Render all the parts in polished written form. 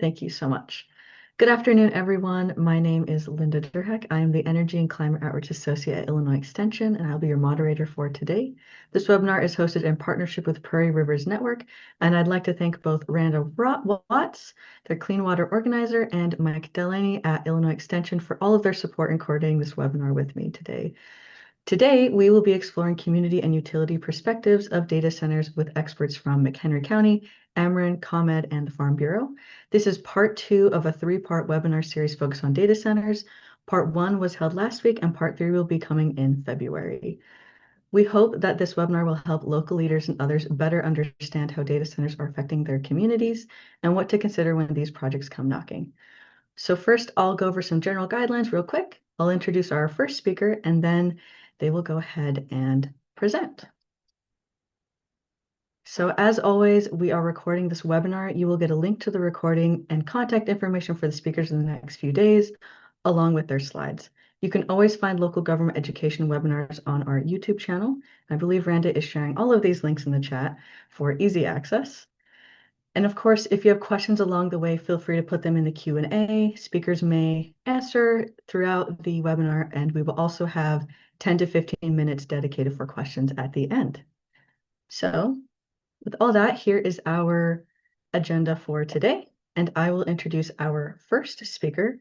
Thank you so much. Good afternoon, everyone. My name is Linda Durheck. I am the Energy and Climate Outreach Associate at Illinois Extension, and I'll be your moderator for today. This webinar is hosted in partnership with Prairie Rivers Network, and I'd like to thank both Randa Watts, their Clean Water Organizer, and Mike Delaney at Illinois Extension for all of their support in coordinating this webinar with me today. Today, we will be exploring community and utility perspectives of data centers with experts from McHenry County, Ameren, ComEd, and the Farm Bureau. This is part 2 of a 3-part webinar series focused on data centers. Part 1 was held last week, and part 3 will be coming in February. We hope that this webinar will help local leaders and others better understand how data centers are affecting their communities and what to consider when these projects come knocking. So first, I'll go over some general guidelines real quick. I'll introduce our first speaker, and then they will go ahead and present. So as always, we are recording this webinar. You will get a link to the recording and contact information for the speakers in the next few days, along with their slides. You can always find local government education webinars on our YouTube channel. I believe Randa is sharing all of these links in the chat for easy access. And of course, if you have questions along the way, feel free to put them in the Q&A. Speakers may answer throughout the webinar, and we will also have 10 to 15 minutes dedicated for questions at the end. So with all that, here is our agenda for today, and I will introduce our first speaker.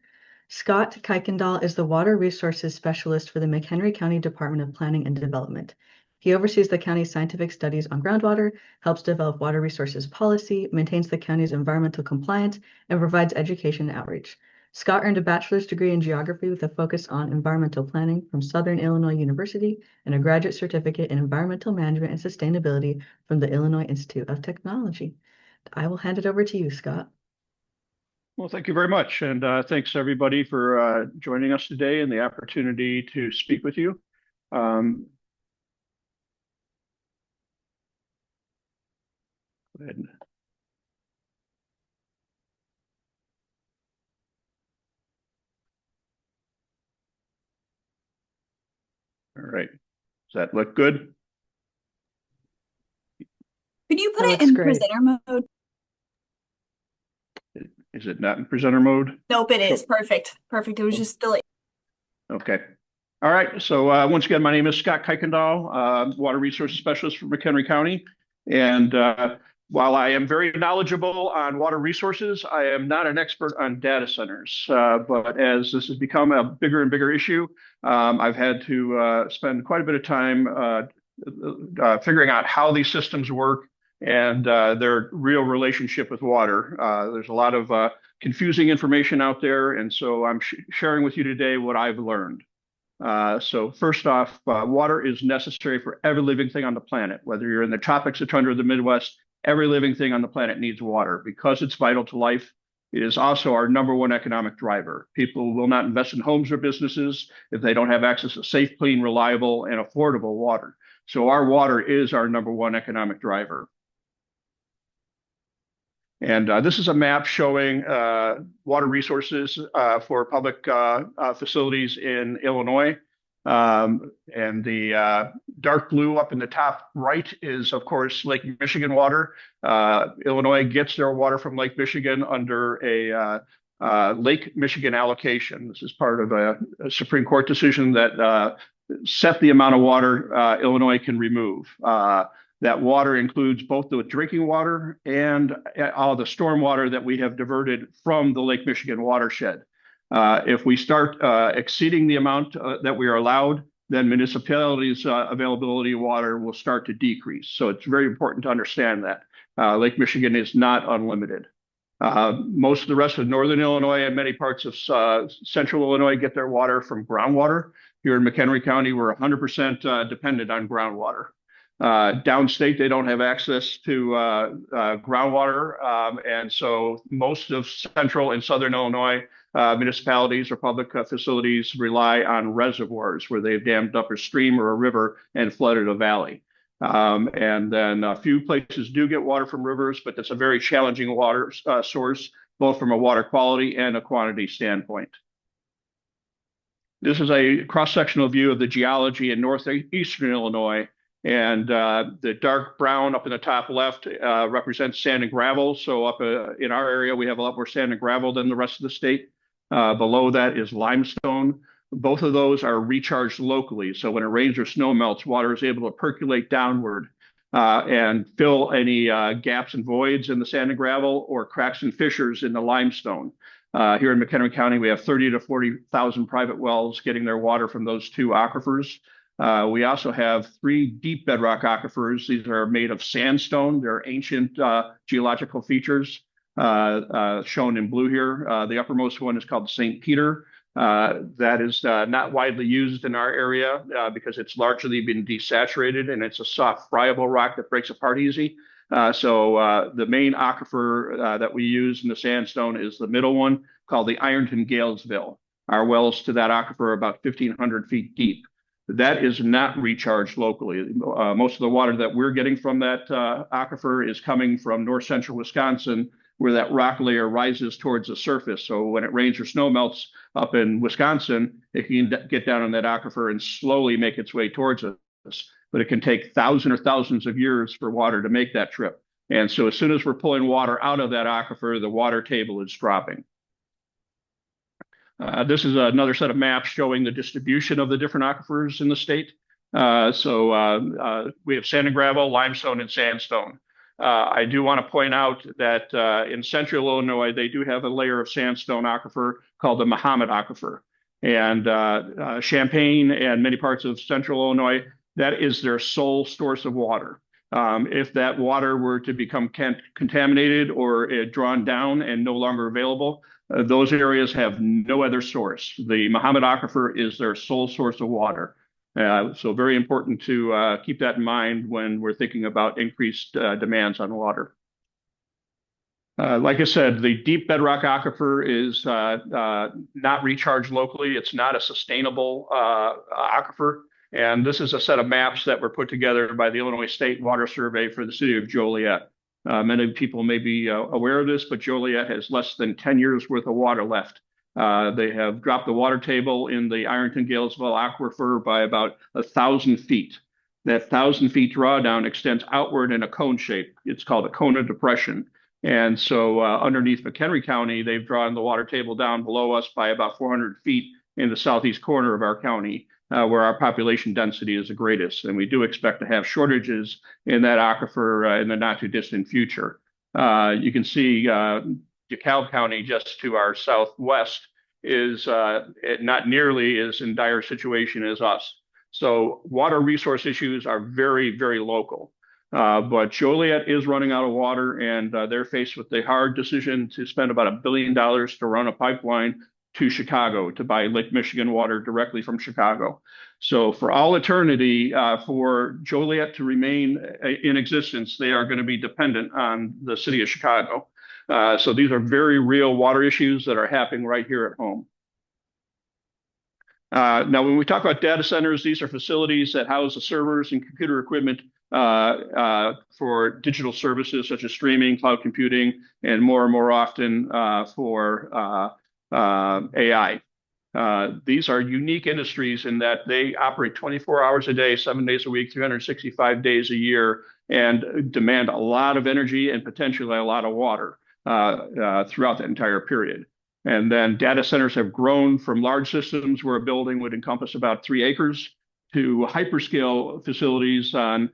Scott Kuykendall is the Water Resources Specialist for the McHenry County Department of Planning and Development. He oversees the county's scientific studies on groundwater, helps develop water resources policy, maintains the county's environmental compliance, and provides education and outreach. Scott earned a bachelor's degree in geography with a focus on environmental planning from Southern Illinois University and a graduate certificate in environmental management and sustainability from the Illinois Institute of Technology. I will hand it over to you, Scott. Well, thank you very much. And thanks everybody for joining us today and the opportunity to speak with you. Go ahead. All right. Does that look good? Could you put it in presenter mode? Is it not in presenter mode? Nope, it is. Perfect. Perfect. It was just delayed. Okay. All right. So once again, my name is Scott Kuykendall, Water Resources Specialist for McHenry County. And while I am very knowledgeable on water resources, I am not an expert on data centers. But as this has become a bigger and bigger issue, I've had to spend quite a bit of time figuring out how these systems work and their real relationship with water. There's a lot of confusing information out there, and so I'm sharing with you today what I've learned. So first off, water is necessary for every living thing on the planet. Whether you're in the tropics, the tundra, or the Midwest, every living thing on the planet needs water because it's vital to life. It is also our #1 economic driver. People will not invest in homes or businesses if they don't have access to safe, clean, reliable, and affordable water. So our water is our #1 economic driver. And this is a map showing water resources for public facilities in Illinois. And the dark blue up in the top right is, of course, Lake Michigan water. Illinois gets their water from Lake Michigan under a Lake Michigan allocation. This is part of a Supreme Court decision that set the amount of water Illinois can remove. That water includes both the drinking water and all the storm water that we have diverted from the Lake Michigan watershed. If we start exceeding the amount that we are allowed, then municipalities' availability of water will start to decrease. So it's very important to understand that. Lake Michigan is not unlimited. Most of the rest of Northern Illinois and many parts of Central Illinois get their water from groundwater. Here in McHenry County, we're 100% dependent on groundwater. Downstate, they don't have access to groundwater, and so most of Central and Southern Illinois municipalities or public facilities rely on reservoirs where they've dammed up a stream or a river and flooded a valley. And then a few places do get water from rivers, but that's a very challenging water source, both from a water quality and a quantity standpoint. This is a cross-sectional view of the geology in northeastern Illinois. And the dark brown up in the top left represents sand and gravel. So up in our area, we have a lot more sand and gravel than the rest of the state. Below that is limestone. Both of those are recharged locally. So when it rains or snow melts, water is able to percolate downward and fill any gaps and voids in the sand and gravel or cracks and fissures in the limestone. Here in McHenry County, we have 30 to 40,000 private wells getting their water from those two aquifers. We also have 3 deep bedrock aquifers. These are made of sandstone. They're ancient geological features shown in blue here. The uppermost one is called St. Peter. That is not widely used in our area because it's largely been desaturated and it's a soft, friable rock that breaks apart easy. So the main aquifer that we use in the sandstone is the middle one called the Ironton Galesville. Our wells to that aquifer are about 1,500 feet deep. That is not recharged locally. Most of the water that we're getting from that aquifer is coming from north central Wisconsin, where that rock layer rises towards the surface. So when it rains or snow melts up in Wisconsin, it can get down in that aquifer and slowly make its way towards us. But it can take thousands or thousands of years for water to make that trip. And so as soon as we're pulling water out of that aquifer, the water table is dropping. This is another set of maps showing the distribution of the different aquifers in the state. So we have sand and gravel, limestone, and sandstone. I do want to point out that in central Illinois, they do have a layer of sandstone aquifer called the Mahomet Aquifer. And Champaign and many parts of central Illinois, that is their sole source of water. If that water were to become contaminated or drawn down and no longer available, those areas have no other source. The Mahomet Aquifer is their sole source of water. So very important to keep that in mind when we're thinking about increased demands on water. Like I said, the deep bedrock aquifer is not recharged locally. It's not a sustainable aquifer. And this is a set of maps that were put together by the Illinois State Water Survey for the city of Joliet. Many people may be aware of this, but Joliet has less than 10 years worth of water left. They have dropped the water table in the Ironton Galesville aquifer by about 1,000 feet. That 1,000 feet drawdown extends outward in a cone shape. It's called a cone of depression. And so underneath McHenry County, they've drawn the water table down below us by about 400 feet in the southeast corner of our county, where our population density is the greatest. And we do expect to have shortages in that aquifer in the not too distant future. You can see DeKalb County, just to our southwest, is not nearly as in dire situation as us. So water resource issues are very, very local. But Joliet is running out of water, and they're faced with the hard decision to spend about $1 billion to run a pipeline to Chicago to buy Lake Michigan water directly from Chicago. So for all eternity, for Joliet to remain in existence, they are going to be dependent on the city of Chicago. So these are very real water issues that are happening right here at home. Now, when we talk about data centers, these are facilities that house the servers and computer equipment for digital services such as streaming, cloud computing, and more often for AI. These are unique industries in that they operate 24 hours a day, 7 days a week, 365 days a year, and demand a lot of energy and potentially a lot of water throughout the entire period. And then data centers have grown from large systems where a building would encompass about 3 acres to hyperscale facilities on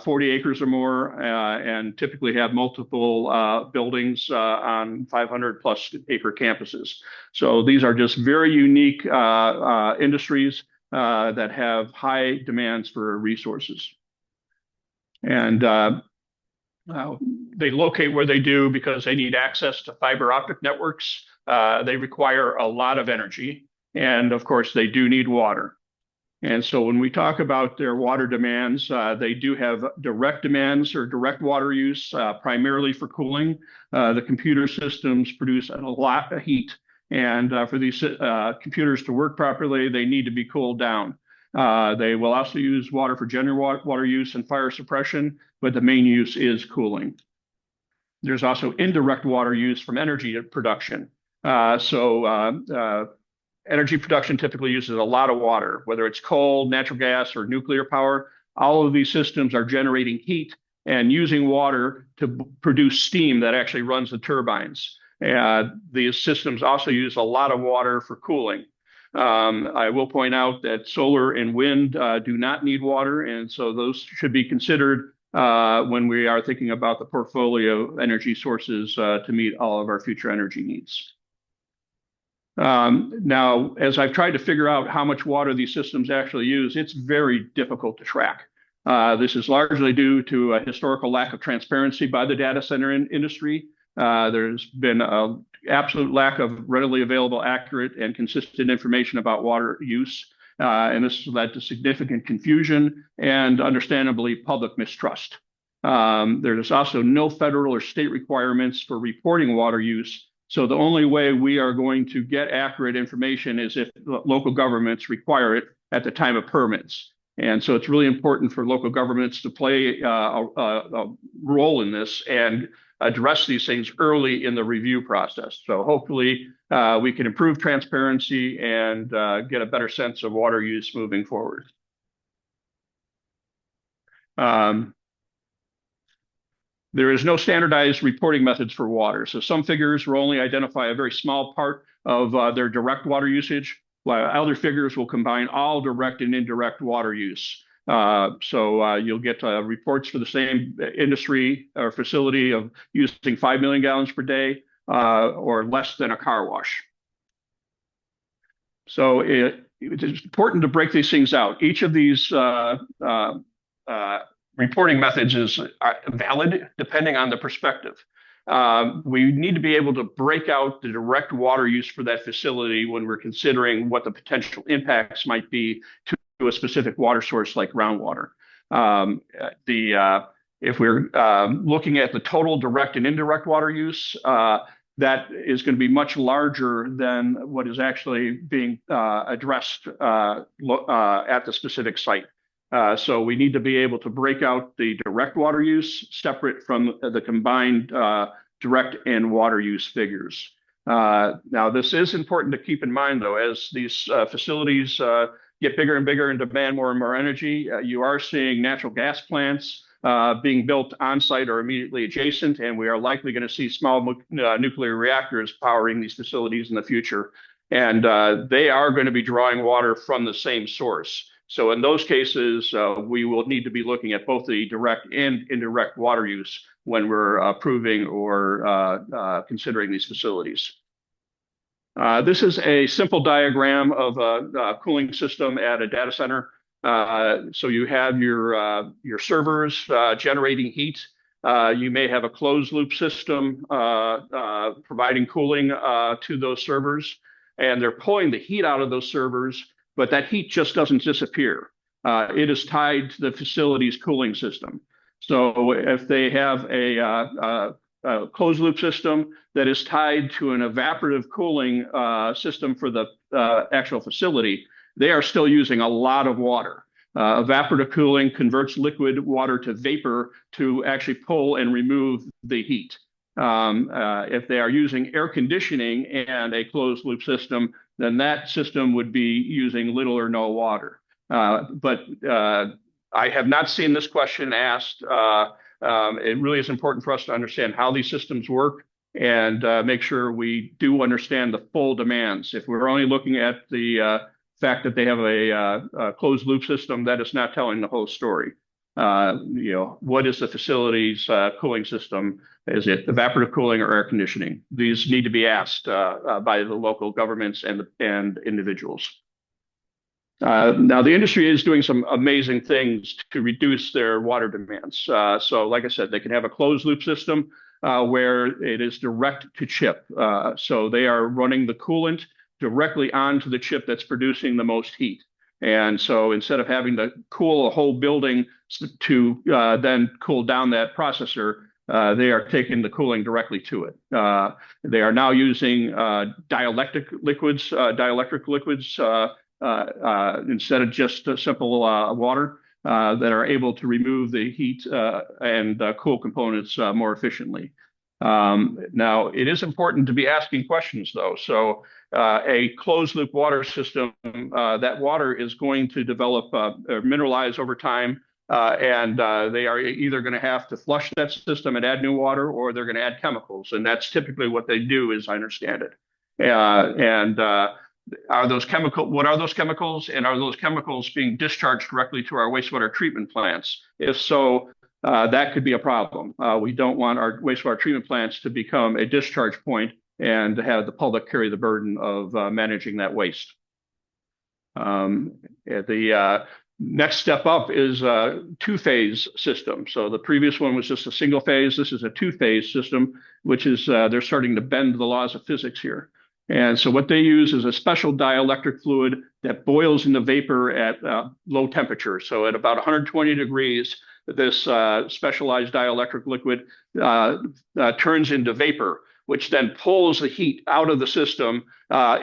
40 acres or more, and typically have multiple buildings on 500 plus acre campuses. So these are just very unique industries that have high demands for resources. And they locate where they do because they need access to fiber optic networks. They require a lot of energy. And of course, they do need water. And so when we talk about their water demands, they do have direct demands or direct water use, primarily for cooling. The computer systems produce a lot of heat. And for these computers to work properly, they need to be cooled down. They will also use water for general water use and fire suppression, but the main use is cooling. There's also indirect water use from energy production. Energy production typically uses a lot of water, whether it's coal, natural gas, or nuclear power. all of these systems are generating heat and using water to produce steam that actually runs the turbines. These systems also use a lot of water for cooling. I will point out that solar and wind do not need water, and so those should be considered when we are thinking about the portfolio of energy sources to meet all of our future energy needs. Now, as I've tried to figure out how much water these systems actually use, it's very difficult to track. This is largely due to a historical lack of transparency by the data center industry. There's been an absolute lack of readily available, accurate, and consistent information about water use. And this has led to significant confusion and, understandably, public mistrust. There's also no federal or state requirements for reporting water use. So the only way we are going to get accurate information is if local governments require it at the time of permits. And so it's really important for local governments to play a role in this and address these things early in the review process. So hopefully we can improve transparency and get a better sense of water use moving forward. There is no standardized reporting methods for water. So some figures will only identify a very small part of their direct water usage, while other figures will combine all direct and indirect water use. So you'll get reports for the same industry or facility of using 5 million gallons per day or less than a car wash. So it's important to break these things out. Each of these reporting methods is valid depending on the perspective. We need to be able to break out the direct water use for that facility when we're considering what the potential impacts might be to a specific water source like groundwater. If we're looking at the total direct and indirect water use, that is going to be much larger than what is actually being addressed at the specific site. So we need to be able to break out the direct water use separate from the combined direct and water use figures. Now, this is important to keep in mind, though, as these facilities get bigger and bigger and demand more and more energy. You are seeing natural gas plants being built on site or immediately adjacent, and we are likely going to see small nuclear reactors powering these facilities in the future. And they are going to be drawing water from the same source. So in those cases, we will need to be looking at both the direct and indirect water use when we're approving or considering these facilities. This is a simple diagram of a cooling system at a data center. So you have your servers generating heat. You may have a closed loop system providing cooling to those servers, and they're pulling the heat out of those servers, but that heat just doesn't disappear. It is tied to the facility's cooling system. So if they have a closed loop system that is tied to an evaporative cooling system for the actual facility, they are still using a lot of water. Evaporative cooling converts liquid water to vapor to actually pull and remove the heat. If they are using air conditioning and a closed loop system, then that system would be using little or no water. But I have not seen this question asked. It really is important for us to understand how these systems work and make sure we do understand the full demands. If we're only looking at the fact that they have a closed loop system, that is not telling the whole story. What is the facility's cooling system? Is it evaporative cooling or air conditioning? These need to be asked by the local governments and individuals. Now, the industry is doing some amazing things to reduce their water demands. So like I said, they can have a closed loop system where it is direct to chip. So they are running the coolant directly onto the chip that's producing the most heat. And so instead of having to cool a whole building to then cool down that processor, they are taking the cooling directly to it. They are now using dielectric liquids instead of just simple water that are able to remove the heat and cool components more efficiently. Now, it is important to be asking questions, though. So a closed loop water system, that water is going to develop or mineralize over time. and they are either going to have to flush that system and add new water, or they're going to add chemicals, and that's typically what they do, as I understand it. And are those what are those chemicals, and are those chemicals being discharged directly to our wastewater treatment plants? If so, that could be a problem. We don't want our wastewater treatment plants to become a discharge point and have the public carry the burden of managing that waste. The next step up is a two-phase system. So the previous one was just a single phase. This is a two-phase system, which is they're starting to bend the laws of physics here. And so what they use is a special dielectric fluid that boils into vapor at low temperature. So at about 120 degrees, this specialized dielectric liquid turns into vapor, which then pulls the heat out of the system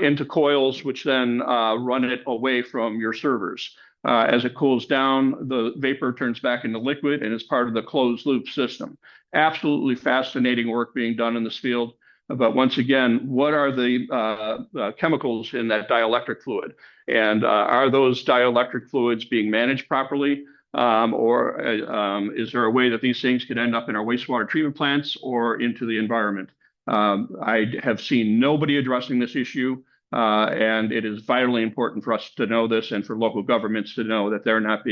into coils, which then run it away from your servers. As it cools down, the vapor turns back into liquid and is part of the closed loop system. Absolutely fascinating work being done in this field. But once again, what are the chemicals in that dielectric fluid? And are those dielectric fluids being managed properly? Or is there a way that these things could end up in our wastewater treatment plants or into the environment? I have seen nobody addressing this issue, and it is vitally important for us to know this and for local governments to know that they're not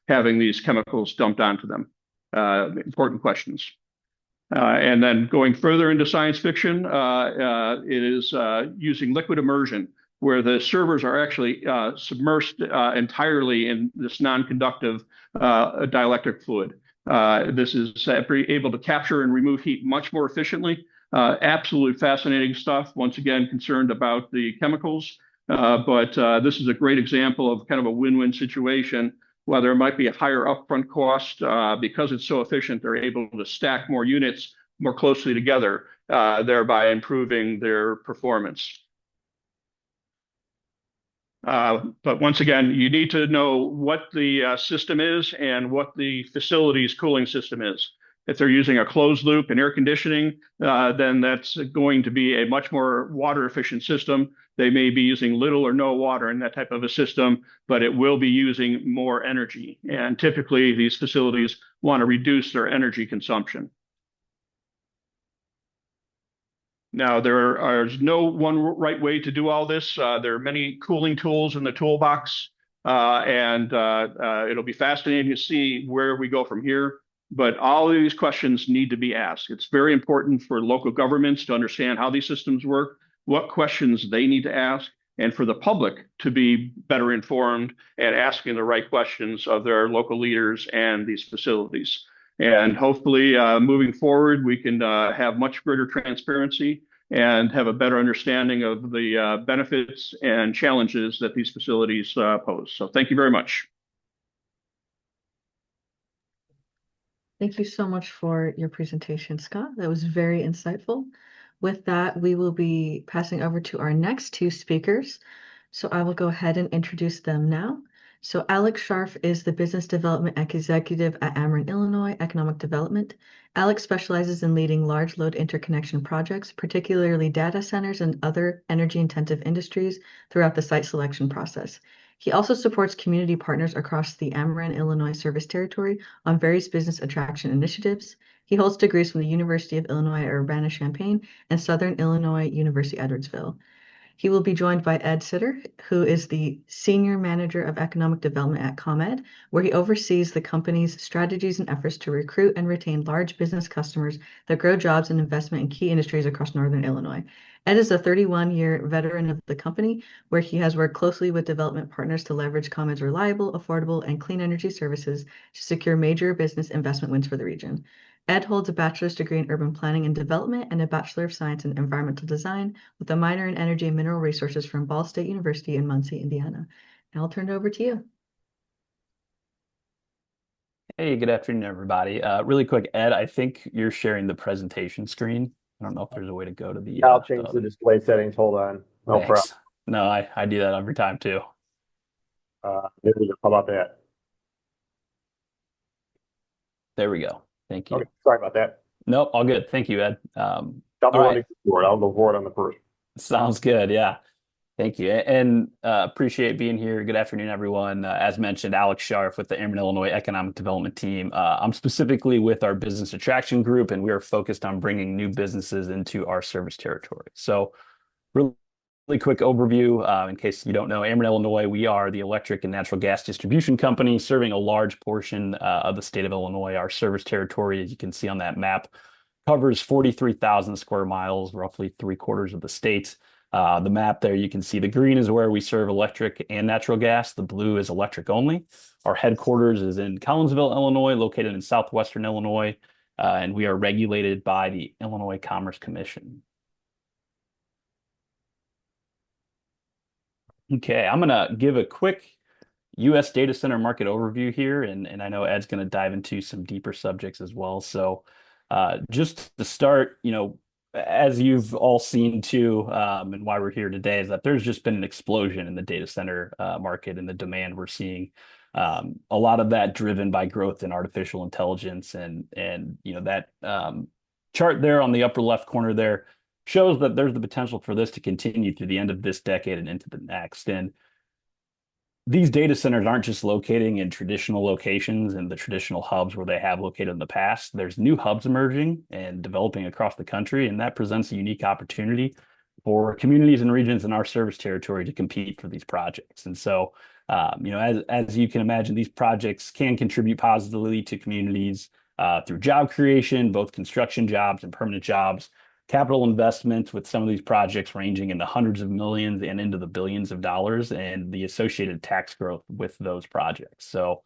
having these chemicals dumped onto them. Important questions. And then going further into science fiction, it is using liquid immersion, where the servers are actually submersed entirely in this non-conductive dielectric fluid. This is able to capture and remove heat much more efficiently. Absolutely fascinating stuff. Once again, concerned about the chemicals, but this is a great example of kind of a win-win situation. While there might be a higher upfront cost, because it's so efficient, they're able to stack more units more closely together, thereby improving their performance. But once again, you need to know what the system is and what the facility's cooling system is. If they're using a closed loop and air conditioning, then that's going to be a much more water efficient system. They may be using little or no water in that type of a system, but it will be using more energy. And typically these facilities want to reduce their energy consumption. Now, there is no one right way to do all this. There are many cooling tools in the toolbox, and it'll be fascinating to see where we go from here. But all of these questions need to be asked. It's very important for local governments to understand how these systems work, what questions they need to ask, and for the public to be better informed and asking the right questions of their local leaders and these facilities. And hopefully, moving forward, we can have much greater transparency and have a better understanding of the benefits and challenges that these facilities pose. So thank you very much. Thank you so much for your presentation, Scott. That was very insightful. With that, we will be passing over to our next two speakers. So I will go ahead and introduce them now. So Alex Scharf is the Business Development Executive at Ameren, Illinois Economic Development. Alex specializes in leading large load interconnection projects, particularly data centers and other energy-intensive industries throughout the site selection process. He also supports community partners across the Ameren, Illinois service territory on various business attraction initiatives. He holds degrees from the University of Illinois at Urbana-Champaign and Southern Illinois University Edwardsville. He will be joined by Ed Sitter, who is the Senior Manager of Economic Development at ComEd, where he oversees the company's strategies and efforts to recruit and retain large business customers that grow jobs and investment in key industries across Northern Illinois. Ed is a 31-year veteran of the company, where he has worked closely with development partners to leverage ComEd's reliable, affordable, and clean energy services to secure major business investment wins for the region. Ed holds a bachelor's degree in urban planning and development and a Bachelor of Science in environmental design with a minor in energy and mineral resources from Ball State University in Muncie, Indiana. And I'll turn it over to you. Hey, good afternoon, everybody. Really quick, Ed, I think you're sharing the presentation screen. I don't know if there's a way to go to the... I'll change the display settings. Hold on. No problem. No, I do that every time too. There we go. How about that? There we go. Thank you. Okay, sorry about that. Nope, all good. Thank you, Ed. I'll go forward on the first. Sounds good. Yeah. Thank you, and appreciate being here. Good afternoon, everyone. As mentioned, Alex Scharf with the Ameren, Illinois Economic Development Team. I'm specifically with our Business Attraction Group, and we are focused on bringing new businesses into our service territory. So, really quick overview, in case you don't know, Ameren, Illinois, we are the electric and natural gas distribution company serving a large portion of the state of Illinois. Our service territory, as you can see on that map, covers 43,000 square miles, roughly 3/4 of the state. The map there, you can see the green is where we serve electric and natural gas. The blue is electric only. Our headquarters is in Collinsville, Illinois, located in southwestern Illinois, and we are regulated by the Illinois Commerce Commission. Okay, I'm going to give a quick U.S. data center market overview here, and I know Ed's going to dive into some deeper subjects as well. So just to start, as you've all seen too, and why we're here today is that there's just been an explosion in the data center market and the demand we're seeing. A lot of that driven by growth in artificial intelligence, and that chart there on the upper left corner there shows that there's the potential for this to continue through the end of this decade and into the next. And these data centers aren't just locating in traditional locations and the traditional hubs where they have located in the past. There's new hubs emerging and developing across the country, and that presents a unique opportunity for communities and regions in our service territory to compete for these projects. And so, as you can imagine, these projects can contribute positively to communities through job creation, both construction jobs and permanent jobs, capital investments with some of these projects ranging in the hundreds of millions and into the billions of dollars, and the associated tax growth with those projects. So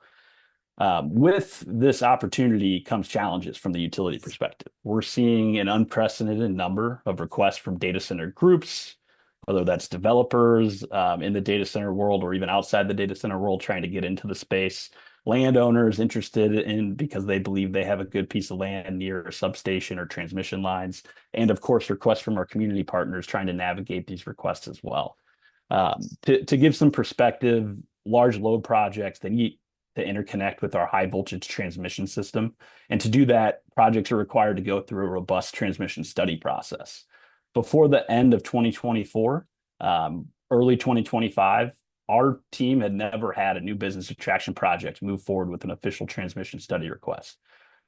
with this opportunity comes challenges from the utility perspective. We're seeing an unprecedented number of requests from data center groups, whether that's developers in the data center world or even outside the data center world trying to get into the space, landowners interested in because they believe they have a good piece of land near a substation or transmission lines, and of course requests from our community partners trying to navigate these requests as well. To give some perspective, large load projects, they need to interconnect with our high voltage transmission system, and to do that, projects are required to go through a robust transmission study process. Before the end of 2024, early 2025, our team had never had a new business attraction project move forward with an official transmission study request.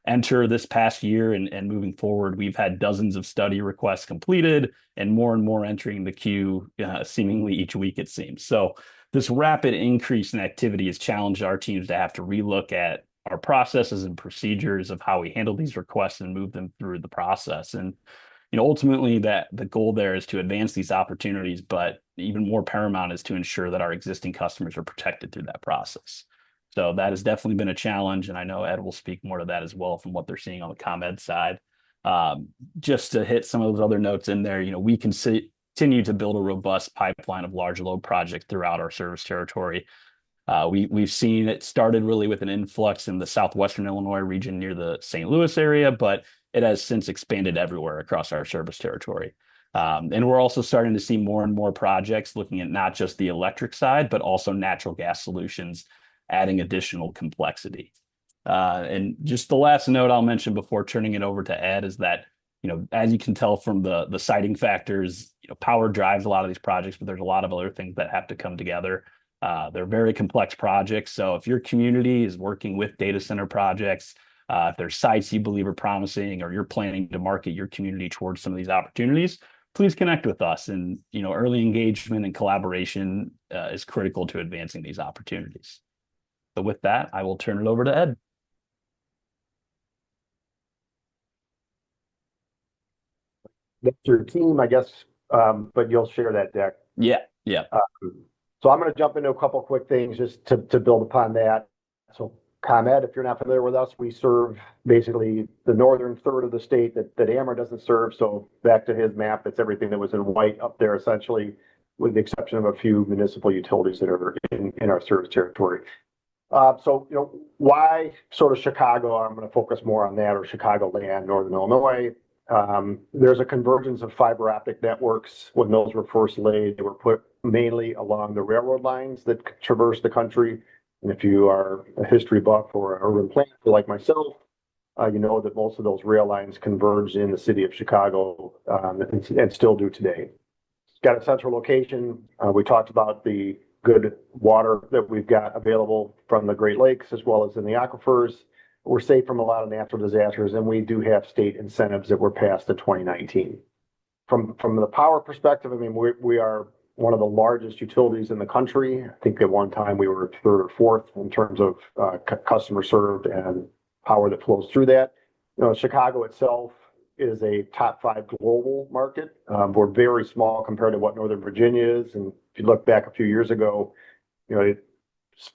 Enter this past year and moving forward, we've had dozens of study requests completed and more entering the queue seemingly each week, it seems. So this rapid increase in activity has challenged our teams to have to relook at our processes and procedures of how we handle these requests and move them through the process. And ultimately, that the goal there is to advance these opportunities, but even more paramount is to ensure that our existing customers are protected through that process. So that has definitely been a challenge, and I know Ed will speak more to that as well from what they're seeing on the ComEd side. Just to hit some of those other notes in there, we can continue to build a robust pipeline of large load projects throughout our service territory. We've seen it started really with an influx in the southwestern Illinois region near the St. Louis area, but it has since expanded everywhere across our service territory. And we're also starting to see more and more projects looking at not just the electric side, but also natural gas solutions, adding additional complexity. And just the last note I'll mention before turning it over to Ed is that, as you can tell from the siting factors, power drives a lot of these projects, but there's a lot of other things that have to come together. They're very complex projects. So if your community is working with data center projects, if there's sites you believe are promising, or you're planning to market your community towards some of these opportunities, please connect with us. And early engagement and collaboration is critical to advancing these opportunities. So with that, I will turn it over to Ed. That's your team, I guess, but you'll share that deck. Yeah. So I'm going to jump into a couple quick things just to build upon that. So ComEd, if you're not familiar with us, we serve basically the northern third of the state that Ameren doesn't serve. So back to his map, it's everything that was in white up there, essentially, with the exception of a few municipal utilities that are in our service territory. So, why sort of Chicago? I'm going to focus more on that, or Chicagoland, Northern Illinois. There's a convergence of fiber optic networks. When those were first laid, they were put mainly along the railroad lines that traverse the country. And if you are a history buff or an urban planner like myself, you know that most of those rail lines converged in the city of Chicago and still do today. got a central location. We talked about the good water that we've got available from the Great Lakes as well as in the aquifers. We're safe from a lot of natural disasters, and we do have state incentives that were passed in 2019. From the power perspective, I mean, we are one of the largest utilities in the country. I think at one time we were third or fourth in terms of customer served and power that flows through that. You know, Chicago itself is a top 5 global market. We're very small compared to what Northern Virginia is. And if you look back a few years ago, you know,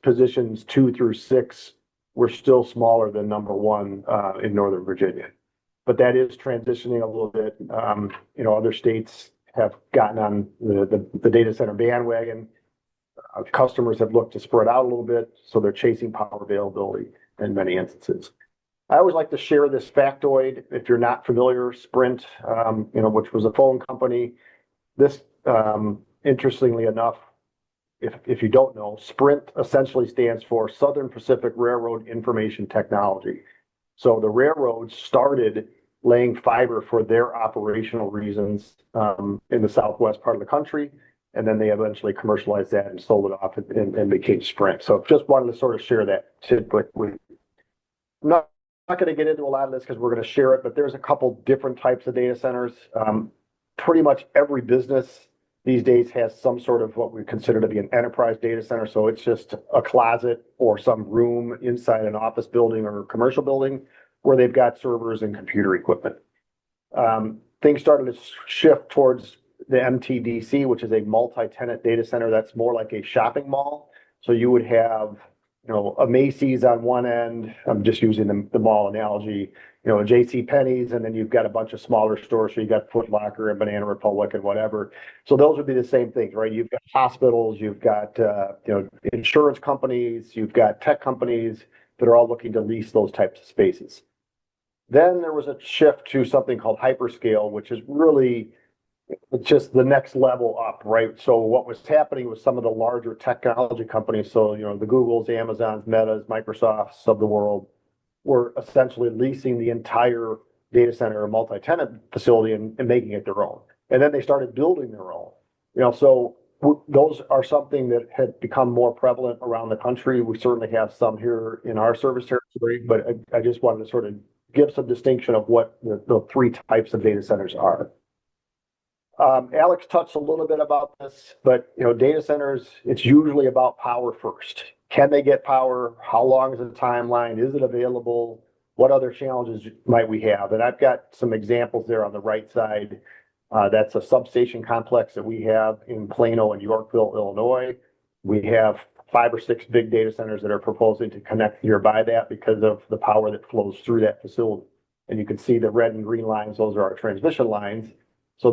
positions 2 through 6 were still smaller than number 1 in Northern Virginia. But that is transitioning a little bit. You know, other states have gotten on the data center bandwagon. Customers have looked to spread out a little bit, so they're chasing power availability in many instances. I always like to share this factoid. If you're not familiar, Sprint, you know, which was a phone company, this, interestingly enough, if you don't know, Sprint essentially stands for Southern Pacific Railroad Information Technology. So the railroads started laying fiber for their operational reasons in the southwest part of the country, and then they eventually commercialized that and sold it off and became Sprint. So just wanted to sort of share that tidbit with you. I'm not going to get into a lot of this because we're going to share it, but there's a couple different types of data centers. Pretty much every business these days has some sort of what we consider to be an enterprise data center. So it's just a closet or some room inside an office building or commercial building where they've got servers and computer equipment. Things started to shift towards the MTDC, which is a multi-tenant data center that's more like a shopping mall. So you would have, you know, a Macy's on one end. I'm just using the mall analogy, you know, a JCPenney's, and then you've got a bunch of smaller stores. So you got Foot Locker and Banana Republic and whatever. So those would be the same things, right? You've got hospitals, you've got, you know, insurance companies, you've got tech companies that are all looking to lease those types of spaces. Then there was a shift to something called hyperscale, which is really just the next level up, right? So what was happening with some of the larger technology companies, so, you know, the Googles, Amazons, Metas, Microsofts of the world, were essentially leasing the entire data center or multi-tenant facility and making it their own. And then they started building their own, you know, so those are something that had become more prevalent around the country. We certainly have some here in our service territory, but I just wanted to sort of give some distinction of what the 3 types of data centers are. Alex touched a little bit about this, but, you know, data centers, it's usually about power first. Can they get power? How long is the timeline? Is it available? What other challenges might we have? And I've got some examples there on the right side. That's a substation complex that we have in Plano and Yorkville, Illinois. We have 5 or 6 big data centers that are proposing to connect nearby that because of the power that flows through that facility. And you can see the red and green lines, those are our transmission lines. So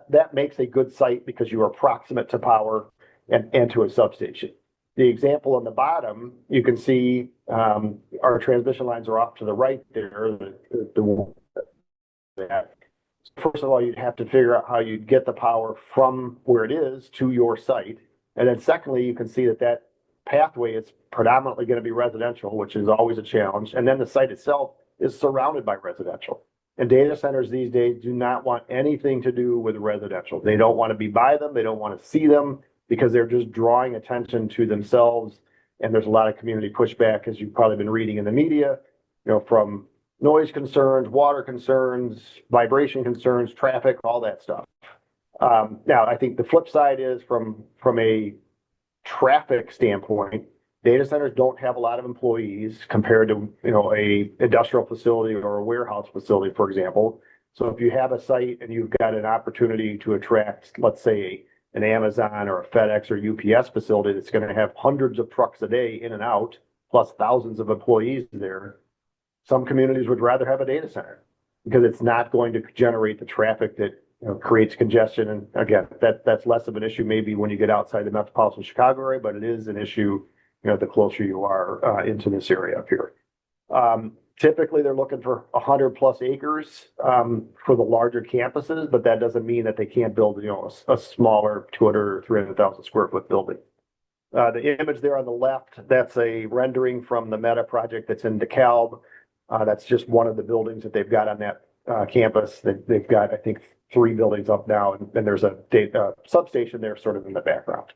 that makes a good site because you are proximate to power and to a substation. The example on the bottom, you can see our transmission lines are off to the right there. First of all, you'd have to figure out how you'd get the power from where it is to your site. And then secondly, you can see that pathway is predominantly going to be residential, which is always a challenge. And then the site itself is surrounded by residential. And data centers these days do not want anything to do with residential. They don't want to be by them. They don't want to see them because they're just drawing attention to themselves. And there's a lot of community pushback, as you've probably been reading in the media, you know, from noise concerns, water concerns, vibration concerns, traffic, all that stuff. Now, I think the flip side is from a traffic standpoint, data centers don't have a lot of employees compared to, you know, a industrial facility or a warehouse facility, for example. So if you have a site and you've got an opportunity to attract, let's say, an Amazon or a FedEx or UPS facility that's going to have hundreds of trucks a day in and out, plus thousands of employees there, some communities would rather have a data center because it's not going to generate the traffic that, you know, creates congestion. And again, that's less of an issue maybe when you get outside the metropolitan Chicago area, but it is an issue, you know, the closer you are into this area up here. Typically, they're looking for 100+ acres for the larger campuses, but that doesn't mean that they can't build, you know, a smaller 200 or 300,000 square foot building. The image there on the left, that's a rendering from the Meta project that's in DeKalb. That's just one of the buildings that they've got on that campus. They've got, I think, 3 buildings up now, and there's a substation there sort of in the background.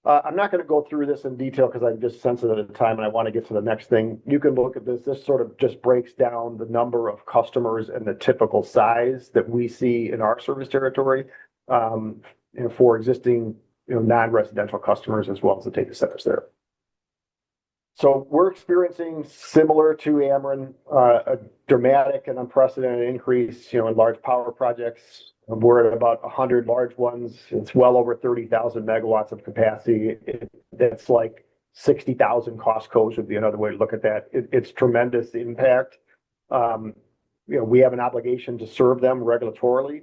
I'm not going to go through this in detail because I'm just sensitive at the time and I want to get to the next thing. You can look at this. This sort of just breaks down the number of customers and the typical size that we see in our service territory, for existing, non-residential customers as well as the data centers there. So we're experiencing, similar to Ameren, a dramatic and unprecedented increase, in large power projects. We're at about 100 large ones. It's well over 30,000 megawatts of capacity. That's like 60,000 Costco's would be another way to look at that. It's tremendous impact. We have an obligation to serve them regulatorily.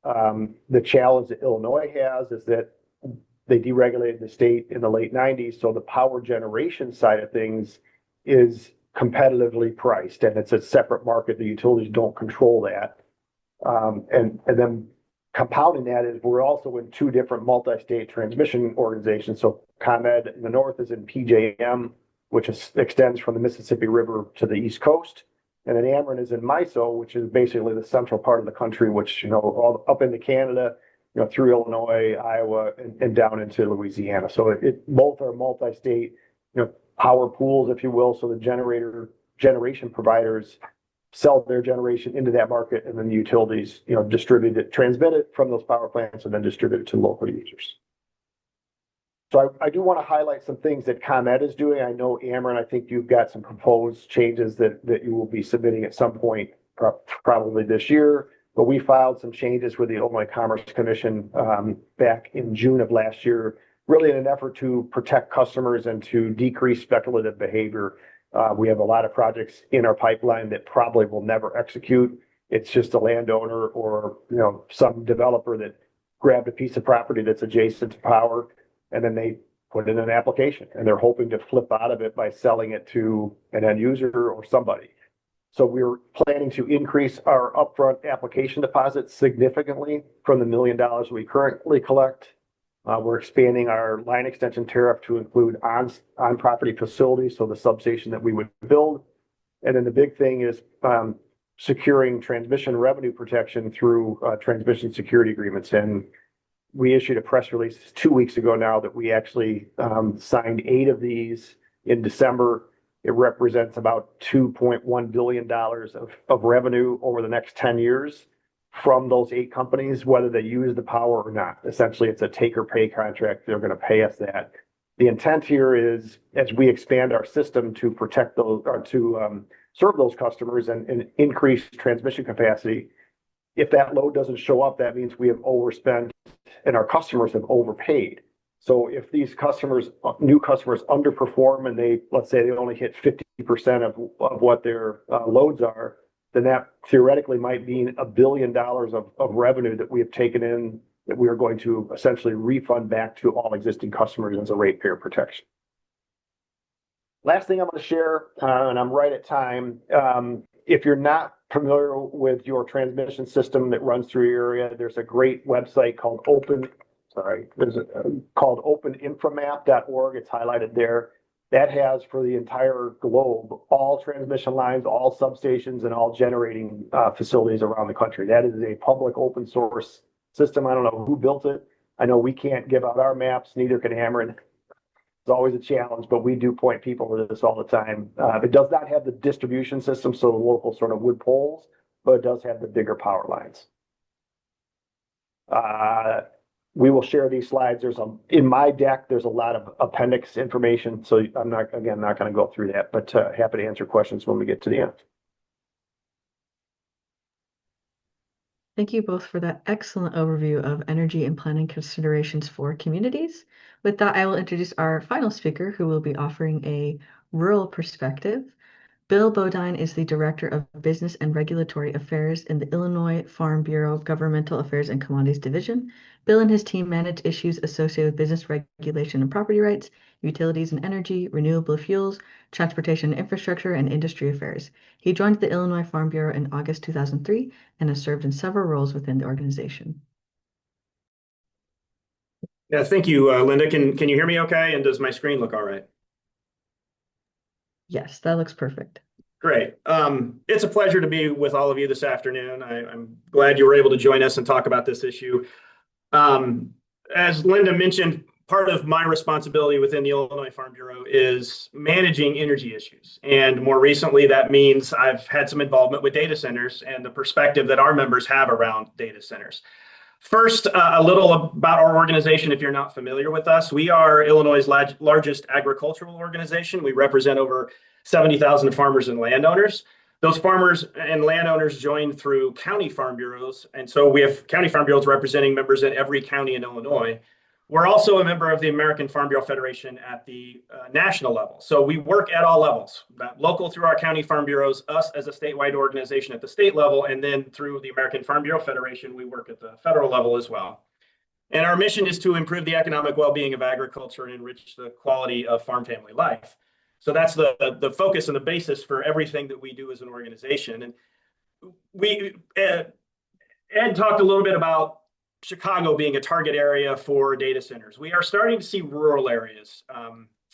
The challenge that Illinois has is that they deregulated the state in the late 90s, so the power generation side of things is competitively priced, and it's a separate market. The utilities don't control that. And then compounding that is we're also in 2 different multi-state transmission organizations. So ComEd in the north is in PJM, which extends from the Mississippi River to the East Coast. And then Ameren is in MISO, which is basically the central part of the country, which, all up into Canada, through Illinois, Iowa, and down into Louisiana. So both are multi-state, power pools, if you will. So the generation providers sell their generation into that market, and then the utilities, transmit it from those power plants and then distribute it to local users. So I do want to highlight some things that ComEd is doing. I know Ameren, I think you've got some proposed changes that you will be submitting at some point, probably this year. But we filed some changes with the Illinois Commerce Commission back in June of last year, really in an effort to protect customers and to decrease speculative behavior. We have a lot of projects in our pipeline that probably will never execute. It's just a landowner or some developer that grabbed a piece of property that's adjacent to power, and then they put in an application, and they're hoping to flip out of it by selling it to an end user or somebody. So we're planning to increase our upfront application deposits significantly from the $1 million we currently collect. We're expanding our line extension tariff to include on-property facilities, so the substation that we would build. And then the big thing is securing transmission revenue protection through transmission security agreements. And we issued a press release 2 weeks ago now that we actually signed 8 of these in December. It represents about $2.1 billion of revenue over the next 10 years from those 8 companies, whether they use the power or not. Essentially, it's a take or pay contract. They're going to pay us that. The intent here is, as we expand our system to protect those or to serve those customers and increase transmission capacity, if that load doesn't show up, that means we have overspent and our customers have overpaid. So if these new customers underperform and let's say they only hit 50% of what their loads are, then that theoretically might mean $1 billion of revenue that we have taken in that we are going to essentially refund back to all existing customers as a ratepayer protection. Last thing I'm going to share, and I'm right at time. If you're not familiar with your transmission system that runs through your area, there's a great website called openinframap.org. It's highlighted there. That has, for the entire globe, all transmission lines, all substations, and all generating facilities around the country. That is a public open source system. I don't know who built it. I know we can't give out our maps, neither can Ameren. It's always a challenge, but we do point people to this all the time. It does not have the distribution system, so the local sort of wood poles, but it does have the bigger power lines. We will share these slides. In my deck, there's a lot of appendix information, so I'm not going to go through that, but happy to answer questions when we get to the end. Thank you both for that excellent overview of energy and planning considerations for communities. With that, I will introduce our final speaker, who will be offering a rural perspective. Bill Bodine is the Director of Business and Regulatory Affairs in the Illinois Farm Bureau Governmental Affairs and Commodities Division. Bill and his team manage issues associated with business regulation and property rights, utilities and energy, renewable fuels, transportation and infrastructure, and industry affairs. He joined the Illinois Farm Bureau in August 2003 and has served in several roles within the organization. Yeah, thank you, Linda. Can you hear me okay? And does my screen look all right? Yes, that looks perfect. Great. It's a pleasure to be with all of you this afternoon. I'm glad you were able to join us and talk about this issue. As Linda mentioned, part of my responsibility within the Illinois Farm Bureau is managing energy issues. And more recently, that means I've had some involvement with data centers and the perspective that our members have around data centers. First, a little about our organization if you're not familiar with us. We are Illinois' largest agricultural organization. We represent over 70,000 farmers and landowners. Those farmers and landowners join through county farm bureaus. And so we have county farm bureaus representing members in every county in Illinois. We're also a member of the American Farm Bureau Federation at the national level. So we work at all levels, local through our county farm bureaus, us as a statewide organization at the state level, and then through the American Farm Bureau Federation, we work at the federal level as well. And our mission is to improve the economic well-being of agriculture and enrich the quality of farm family life. So that's the focus and the basis for everything that we do as an organization. And Ed talked a little bit about Chicago being a target area for data centers. We are starting to see rural areas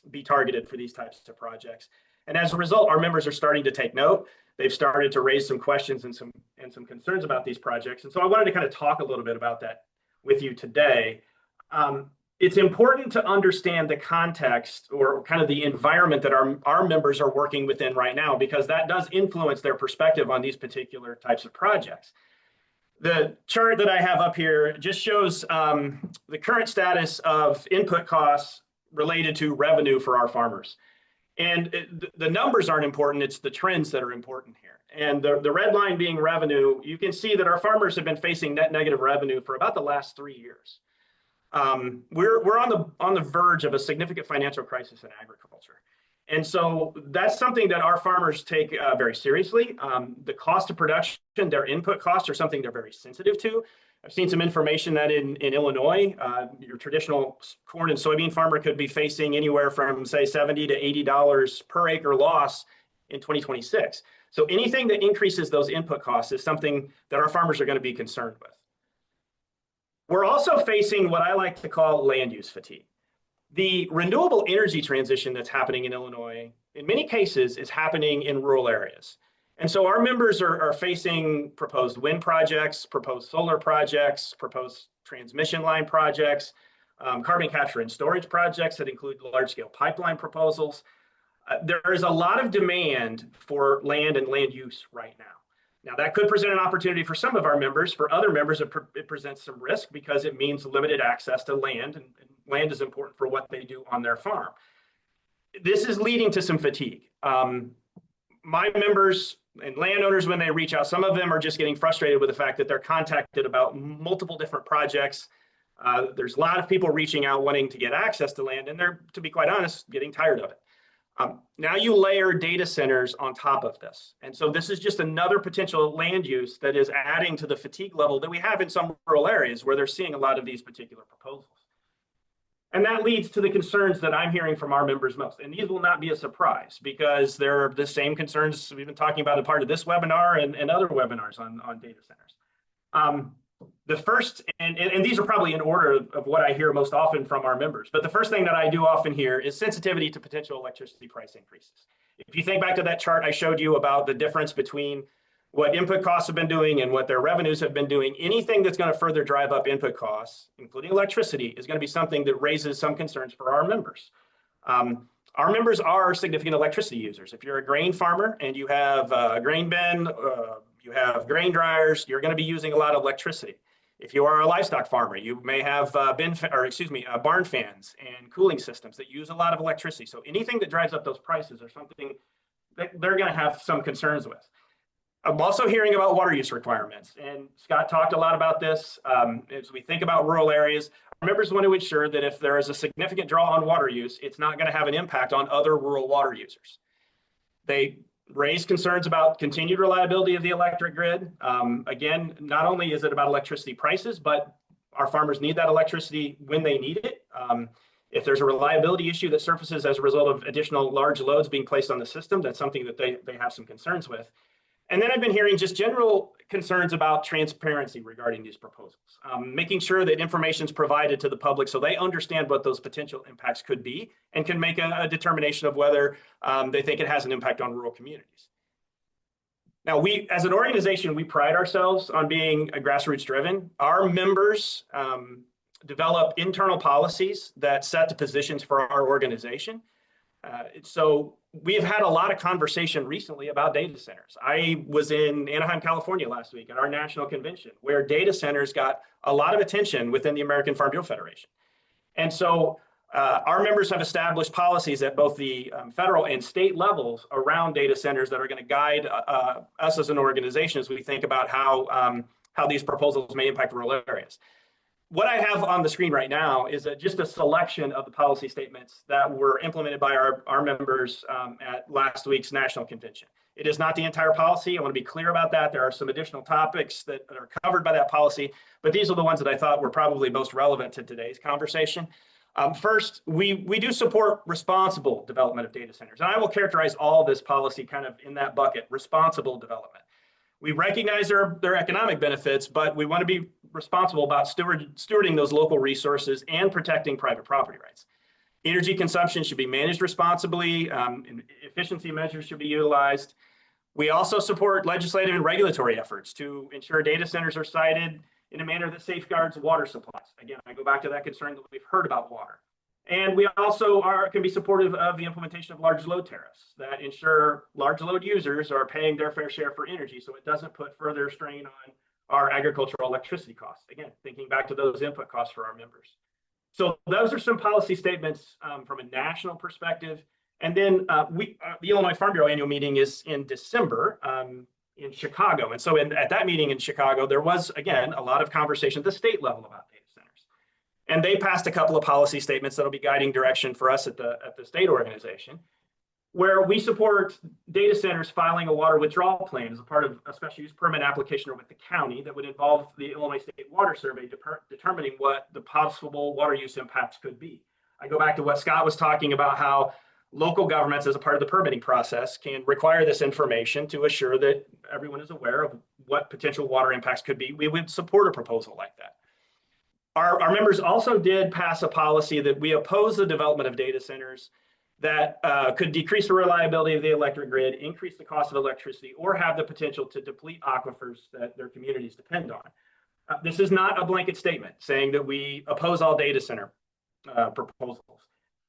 be targeted for these types of projects. And as a result, our members are starting to take note. They've started to raise some questions and some concerns about these projects. And so I wanted to kind of talk a little bit about that with you today. It's important to understand the context or kind of the environment that our members are working within right now, because that does influence their perspective on these particular types of projects. The chart that I have up here just shows the current status of input costs related to revenue for our farmers. And the numbers aren't important, it's the trends that are important here. And the red line being revenue, you can see that our farmers have been facing net negative revenue for about the last 3 years. We're on the verge of a significant financial crisis in agriculture. And so that's something that our farmers take very seriously. The cost of production, their input costs are something they're very sensitive to. I've seen some information that in Illinois, your traditional corn and soybean farmer could be facing anywhere from, say, $70 to $80 per acre loss in 2026. So anything that increases those input costs is something that our farmers are going to be concerned with. We're also facing what I like to call land use fatigue. The renewable energy transition that's happening in Illinois, in many cases, is happening in rural areas. And so our members are facing proposed wind projects, proposed solar projects, proposed transmission line projects, carbon capture and storage projects that include large-scale pipeline proposals. There is a lot of demand for land and land use right now. Now, that could present an opportunity for some of our members. For other members, it presents some risk because it means limited access to land, and land is important for what they do on their farm. This is leading to some fatigue. My members and landowners, when they reach out, some of them are just getting frustrated with the fact that they're contacted about multiple different projects. There's a lot of people reaching out wanting to get access to land, and they're, to be quite honest, getting tired of it. Now you layer data centers on top of this. And so this is just another potential land use that is adding to the fatigue level that we have in some rural areas where they're seeing a lot of these particular proposals. And that leads to the concerns that I'm hearing from our members most. And these will not be a surprise because they're the same concerns we've been talking about as part of this webinar and other webinars on data centers. The first, and these are probably in order of what I hear most often from our members, but the first thing that I do often hear is sensitivity to potential electricity price increases. If you think back to that chart I showed you about the difference between what input costs have been doing and what their revenues have been doing, anything that's going to further drive up input costs, including electricity, is going to be something that raises some concerns for our members. Our members are significant electricity users. If you're a grain farmer and you have a grain bin, you have grain dryers, you're going to be using a lot of electricity. If you are a livestock farmer, you may have barn fans and cooling systems that use a lot of electricity. So anything that drives up those prices are something that they're going to have some concerns with. I'm also hearing about water use requirements, and Scott talked a lot about this. As we think about rural areas, our members want to ensure that if there is a significant draw on water use, it's not going to have an impact on other rural water users. They raise concerns about continued reliability of the electric grid. Again, not only is it about electricity prices, but our farmers need that electricity when they need it. If there's a reliability issue that surfaces as a result of additional large loads being placed on the system, that's something that they have some concerns with. And then I've been hearing just general concerns about transparency regarding these proposals, making sure that information is provided to the public so they understand what those potential impacts could be and can make a determination of whether they think it has an impact on rural communities. Now, we, as an organization, we pride ourselves on being grassroots driven. Our members develop internal policies that set the positions for our organization. So we have had a lot of conversation recently about data centers. I was in Anaheim, California last week at our national convention, where data centers got a lot of attention within the American Farm Bureau Federation. And so our members have established policies at both the federal and state levels around data centers that are going to guide us as an organization as we think about how these proposals may impact rural areas. What I have on the screen right now is just a selection of the policy statements that were implemented by our members at last week's national convention. It is not the entire policy. I want to be clear about that. There are some additional topics that are covered by that policy, but these are the ones that I thought were probably most relevant to today's conversation. First, we do support responsible development of data centers. And I will characterize all this policy kind of in that bucket, responsible development. We recognize their economic benefits, but we want to be responsible about stewarding those local resources and protecting private property rights. Energy consumption should be managed responsibly. Efficiency measures should be utilized. We also support legislative and regulatory efforts to ensure data centers are sited in a manner that safeguards water supplies. Again, I go back to that concern that we've heard about water. And we also can be supportive of the implementation of large load tariffs that ensure large load users are paying their fair share for energy, so it doesn't put further strain on our agricultural electricity costs. Again, thinking back to those input costs for our members. So those are some policy statements from a national perspective. And then the Illinois Farm Bureau annual meeting is in December in Chicago. And so at that meeting in Chicago, there was, again, a lot of conversation at the state level about data centers. And they passed a couple of policy statements that'll be guiding direction for us at the state organization, where we support data centers filing a water withdrawal plan as a part of a special use permit application with the county that would involve the Illinois State Water Survey determining what the possible water use impacts could be. I go back to what Scott was talking about, how local governments, as a part of the permitting process, can require this information to assure that everyone is aware of what potential water impacts could be. We would support a proposal like that. Our members also did pass a policy that we oppose the development of data centers that could decrease the reliability of the electric grid, increase the cost of electricity, or have the potential to deplete aquifers that their communities depend on. This is not a blanket statement saying that we oppose all data center proposals.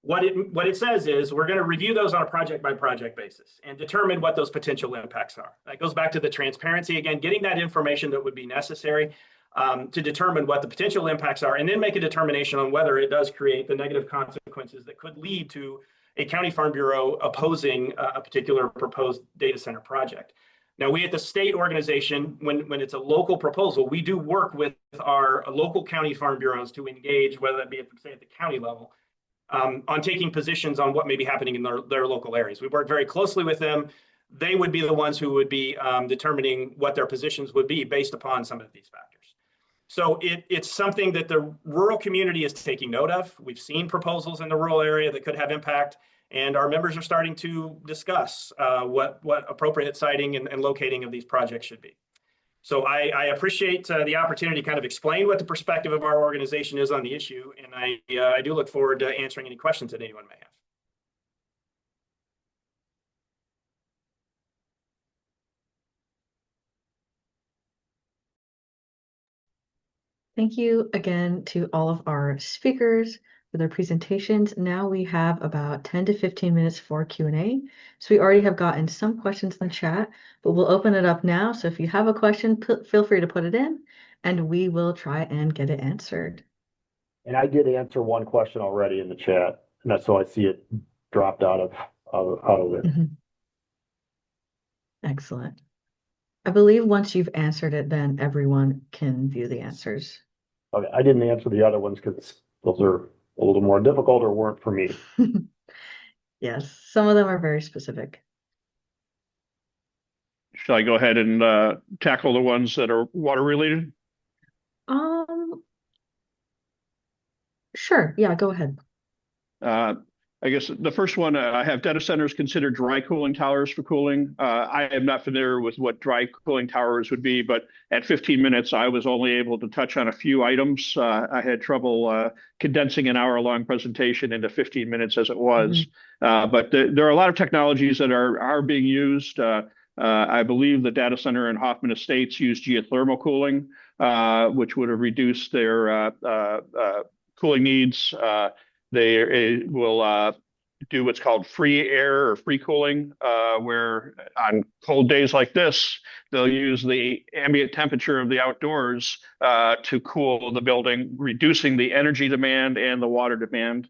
What it says is we're going to review those on a project by project basis and determine what those potential impacts are. That goes back to the transparency, again, getting that information that would be necessary to determine what the potential impacts are, and then make a determination on whether it does create the negative consequences that could lead to a county farm bureau opposing a particular proposed data center project. Now, we at the state organization, when it's a local proposal, we do work with our local county farm bureaus to engage, whether that be at the county level, on taking positions on what may be happening in their local areas. We work very closely with them. They would be the ones who would be determining what their positions would be based upon some of these factors. So it's something that the rural community is taking note of. We've seen proposals in the rural area that could have impact, and our members are starting to discuss what appropriate siting and locating of these projects should be. So I appreciate the opportunity to kind of explain what the perspective of our organization is on the issue, and I do look forward to answering any questions that anyone may have. Thank you again to all of our speakers for their presentations. Now we have about 10 to 15 minutes for Q&A. So we already have gotten some questions in the chat, but we'll open it up now. So if you have a question, feel free to put it in and we will try and get it answered. And I did answer one question already in the chat, and that's so I see it dropped out of it. Mm-hmm. Excellent. I believe once you've answered it, then everyone can view the answers. Okay, I didn't answer the other ones because those are a little more difficult or weren't for me. Yes, some of them are very specific. Shall I go ahead and tackle the ones that are water related? Sure. Yeah, go ahead. I guess the first one, I have data centers consider dry cooling towers for cooling. I am not familiar with what dry cooling towers would be, but at 15 minutes, I was only able to touch on a few items. I had trouble condensing an hour-long presentation into 15 minutes as it was. But there are a lot of technologies that are being used. I believe the data center in Hoffman Estates used geothermal cooling, which would have reduced their cooling needs. They will do what's called free air or free cooling, where on cold days like this, they'll use the ambient temperature of the outdoors to cool the building, reducing the energy demand and the water demand.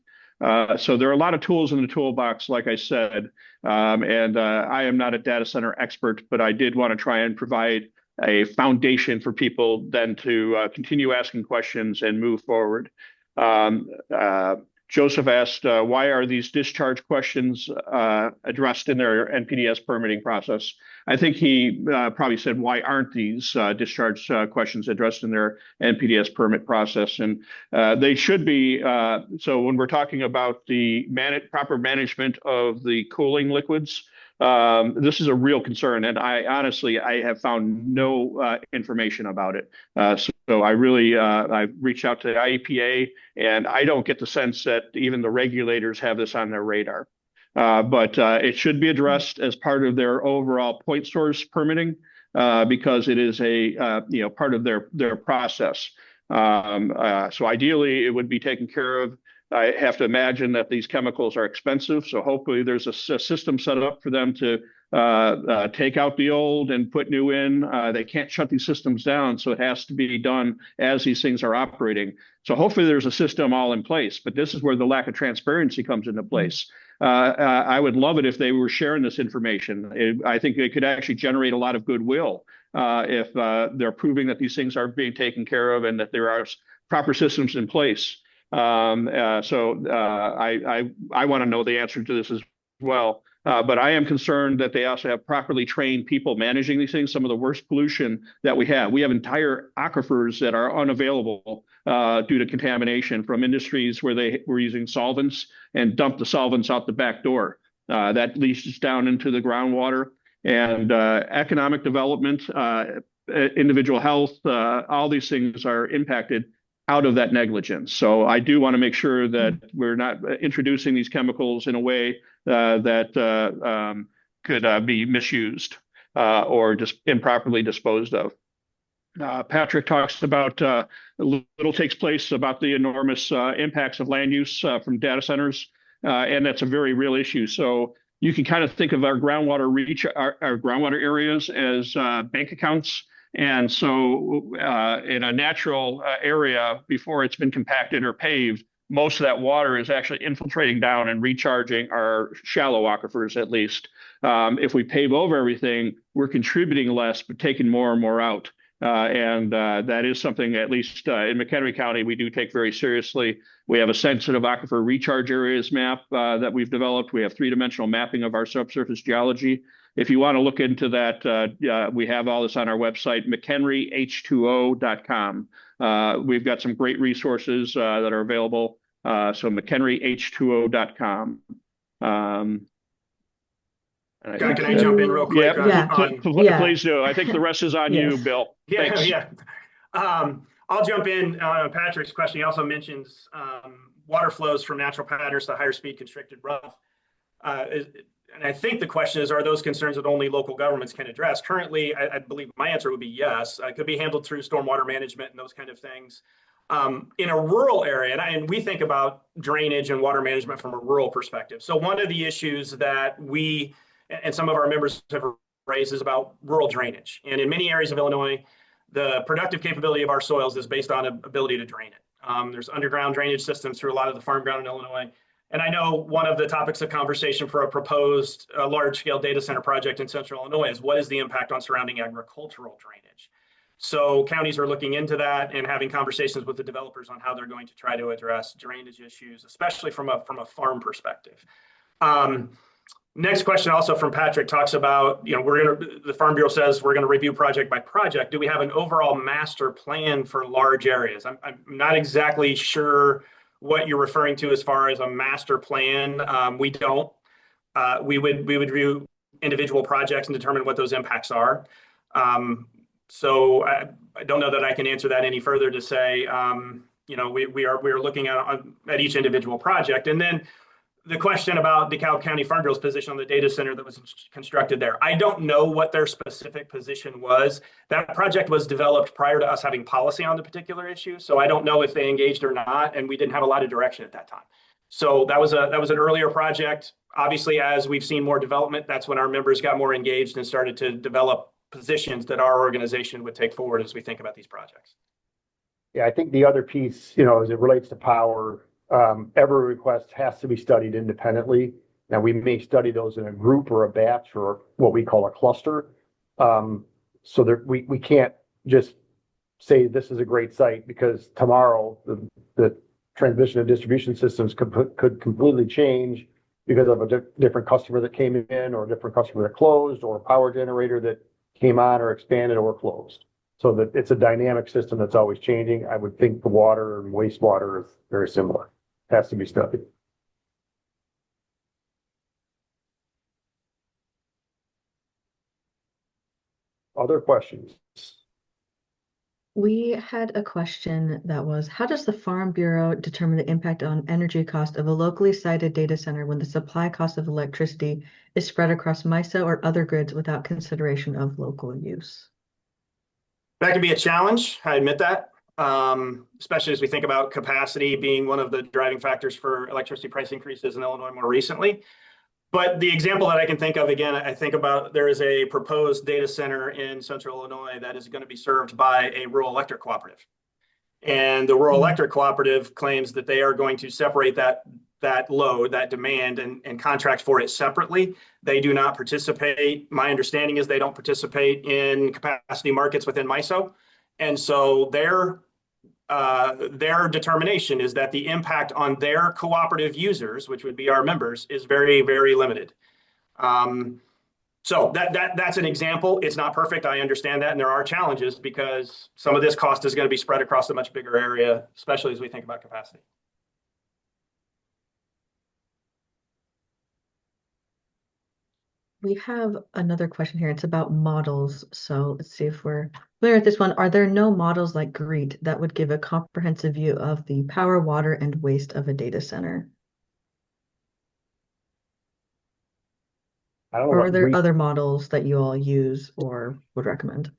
So there are a lot of tools in the toolbox, like I said, and I am not a data center expert, but I did want to try and provide a foundation for people then to continue asking questions and move forward. Joseph asked, why are these discharge questions addressed in their NPDES permitting process? I think he probably said, why aren't these discharge questions addressed in their NPDES permit process? And they should be. So when we're talking about the proper management of the cooling liquids, this is a real concern, and I have found no information about it. So I reached out to the IEPA, and I don't get the sense that even the regulators have this on their radar. But it should be addressed as part of their overall point source permitting, because it is a part of their process. So ideally, it would be taken care of. I have to imagine that these chemicals are expensive, so hopefully there's a system set up for them to take out the old and put new in. They can't shut these systems down, so it has to be done as these things are operating. So hopefully there's a system all in place, but this is where the lack of transparency comes into place. I would love it if they were sharing this information. I think it could actually generate a lot of goodwill if they're proving that these things are being taken care of and that there are proper systems in place. I want to know the answer to this as well. But I am concerned that they also have properly trained people managing these things. Some of the worst pollution that we have entire aquifers that are unavailable due to contamination from industries where they were using solvents and dump the solvents out the back door. That leaches down into the groundwater, and economic development, individual health, all these things are impacted out of that negligence. So I do want to make sure that we're not introducing these chemicals in a way that could be misused or just improperly disposed of. Patrick talks about little takes place about the enormous impacts of land use from data centers, and that's a very real issue. So you can kind of think of our groundwater our groundwater areas as bank accounts. And so in a natural area, before it's been compacted or paved, most of that water is actually infiltrating down and recharging our shallow aquifers, at least. If we pave over everything, we're contributing less, but taking more and more out. And that is something, at least in McHenry County, we do take very seriously. We have a sensitive aquifer recharge areas map that we've developed. We have three-dimensional mapping of our subsurface geology. If you want to look into that, we have all this on our website, mchenryh2o.com. We've got some great resources that are available. So mchenryh2o.com. Can I jump in real quick? Please do. I think the rest is on you, Bill. Thanks. I'll jump in on Patrick's question. He also mentions water flows from natural patterns to higher speed constricted runoff. And I think the question is, are those concerns that only local governments can address? Currently, I believe my answer would be yes. It could be handled through stormwater management and those kind of things. In a rural area, and we think about drainage and water management from a rural perspective. So one of the issues that we and some of our members have raised is about rural drainage. And in many areas of Illinois, the productive capability of our soils is based on ability to drain it. There's underground drainage systems through a lot of the farm ground in Illinois. And I know one of the topics of conversation for a proposed large-scale data center project in central Illinois is what is the impact on surrounding agricultural drainage? So counties are looking into that and having conversations with the developers on how they're going to try to address drainage issues, especially from a farm perspective. Next question, also from Patrick, talks about, the Farm Bureau says we're going to review project by project. Do we have an overall master plan for large areas? I'm not exactly sure what you're referring to as far as a master plan. We don't. We would review individual projects and determine what those impacts are. So I don't know that I can answer that any further to say, we are looking at each individual project. And then the question about DeKalb County Farm Bureau's position on the data center that was constructed there. I don't know what their specific position was. That project was developed prior to us having policy on the particular issue, so I don't know if they engaged or not, and we didn't have a lot of direction at that time. So that was an earlier project. Obviously, as we've seen more development, that's when our members got more engaged and started to develop positions that our organization would take forward as we think about these projects. Yeah, I think the other piece, you know, as it relates to power, every request has to be studied independently. Now, we may study those in a group or a batch or what we call a cluster. So that we can't just say this is a great site because tomorrow the transmission and distribution systems could completely change because of a different customer that came in or a different customer that closed or a power generator that came on or expanded or closed. So that it's a dynamic system that's always changing. I would think the water and wastewater is very similar. Has to be studied. Other questions? We had a question that was, how does the Farm Bureau determine the impact on energy cost of a locally sited data center when the supply cost of electricity is spread across MISO or other grids without consideration of local use? That can be a challenge, I admit that, especially as we think about capacity being one of the driving factors for electricity price increases in Illinois more recently. But the example that I can think of, again, I think about there is a proposed data center in central Illinois that is going to be served by a rural electric cooperative. And the rural electric cooperative claims that they are going to separate that load, that demand, and contract for it separately. They do not participate. My understanding is they don't participate in capacity markets within MISO. And so their determination is that the impact on their cooperative users, which would be our members, is very, very limited. So that's an example. It's not perfect. I understand that. And there are challenges because some of this cost is going to be spread across a much bigger area, especially as we think about capacity. We have another question here. It's about models. So let's see if we're clear at this one. Are there no models like GREET that would give a comprehensive view of the power, water, and waste of a data center? I don't know. Or are there other models that you all use or would recommend?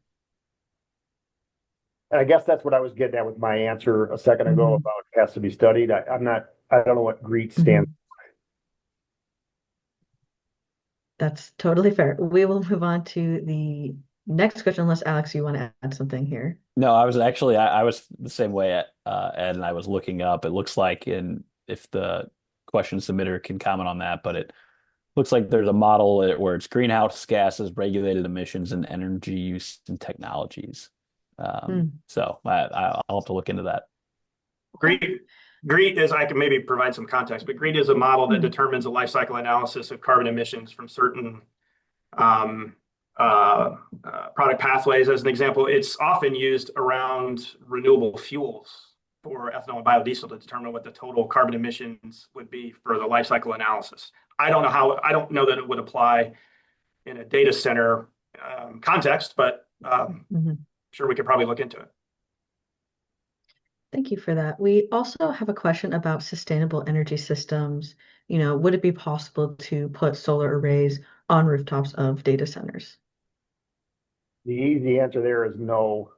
And I guess that's what I was getting at with my answer a second ago about it has to be studied. I don't know what GREET stands for. That's totally fair. We will move on to the next question, unless Alex, you want to add something here. No, I was actually I was the same way Ed, and I was looking up. It looks like if the question submitter can comment on that, but it looks like there's a model where it's greenhouse gases, regulated emissions, and energy use and technologies. So I'll have to look into that. GREET is, I can maybe provide some context, but GREET is a model that determines a life cycle analysis of carbon emissions from certain product pathways. As an example, it's often used around renewable fuels for ethanol and biodiesel to determine what the total carbon emissions would be for the life cycle analysis. I don't know that it would apply in a data center context, but sure we could probably look into it. Thank you for that. We also have a question about sustainable energy systems. You know, would it be possible to put solar arrays on rooftops of data centers? The easy answer there is no,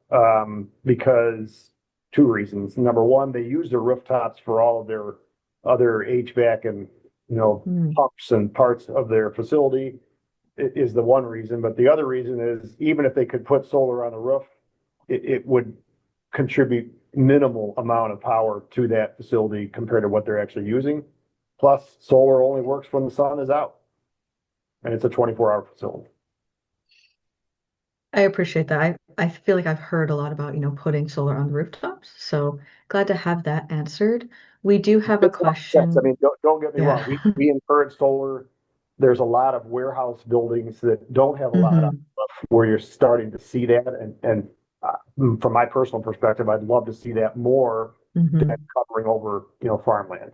because two reasons. Number one, they use the rooftops for all of their other HVAC and, pumps and parts of their facility is the one reason. But the other reason is even if they could put solar on the roof, it would contribute minimal amount of power to that facility compared to what they're actually using. Plus, solar only works when the sun is out, and it's a 24-hour facility. I appreciate that. I feel like I've heard a lot about, putting solar on the rooftops. So glad to have that answered. We do have a question. Yes, I mean, don't get me wrong. We encourage solar. There's a lot of warehouse buildings that don't have a lot of where you're starting to see that. And from my personal perspective, I'd love to see that more than covering over, farmland.